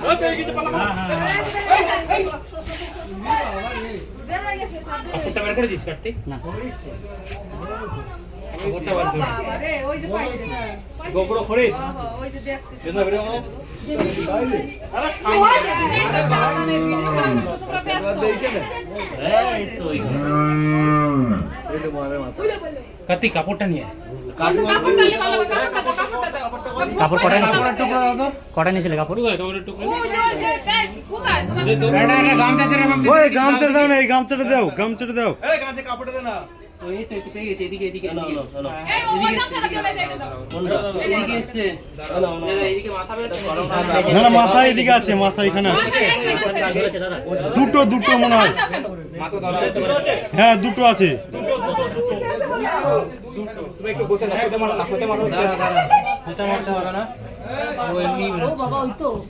কাপড়টা বের করে দিস কার্তিক না কাপড়টা বের করে আরে ওই যে পাইছে না গোগড়ো খরিস ওই যে দেখতেছ না ভিডিও করো আরে সামনে ভিডিও করা তো তোমরা ব্যস্ত এই তো কার্তিক কাপড়টা নিয়ে কাপড়টা নিয়ে ভালো কাপড়টা দাও কাপড় কটা টুকরো দাও কটা নিয়েছিলে কাপড় কাপড়ের টুকরো ওই যে কোথায় তোমার এটা গামছা ছেড়ে ওই গামছা দাও না এই গামছাটা দাও এই গামছা কাপড়টা দে না ওই তো একটু পেয়ে গেছে এদিকে এই ওই গামছাটা দিয়ে যাইতে দাও এদিকে এসে এদিকে মাথা বের না মাথা এদিকে আছে মাথা এখানে আছে দুটো মনে হয় মাথা ধরা আছে হ্যাঁ দুটো আছে তুমি একটু বসে না কোচা মারতে হবে না ও এমনি বাবা ওই তো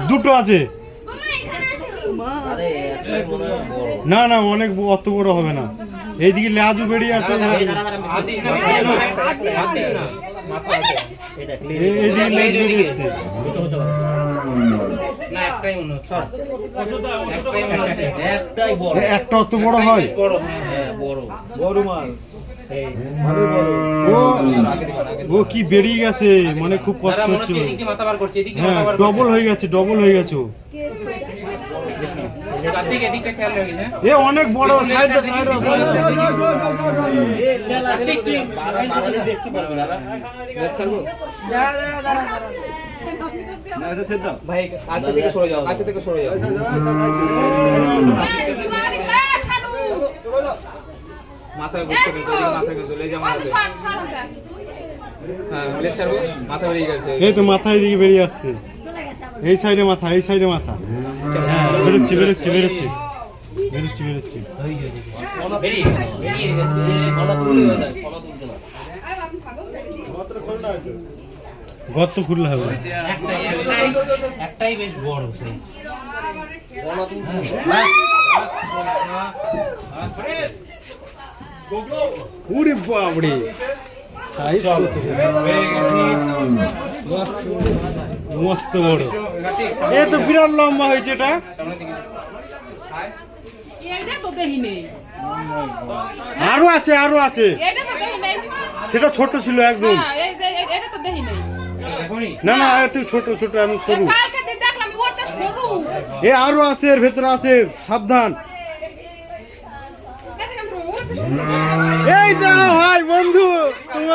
দুটো আছে না না অনেক অত বড় হবে না এইদিকে লেজু বেরিয়ে আছে এইদিকে লেজ বেরিয়ে আছে একটা অত বড় হয় বড় মাল ও কি বেরিয়ে গেছে মানে খুব কষ্ট হচ্ছে ডবল হয়ে গেছে এ অনেক বড় সাইডে ভাই কাছে থেকে সরে যাও মাথায় বসতে মাথাকে চলে যা মাথা বেরিয়ে গেছে এই তো মাথায় দিকে বেরিয়ে আসছে এই সাইডে মাথা হ্যাঁ বেরোচ্ছে গর্ত খুললে হবে একটাই বেশ বড় সাইজ ওরে বাপরে সাইজ মস্ত বড় এ তো বিরাট লম্বা হয়েছে এটা আরো আছে সেটা ছোট ছিল একদম না একটু ছোট আমি সরু এ আরো আছে এর ভেতরে আছে সাবধান এই তো ভাই বন্ধু তোমার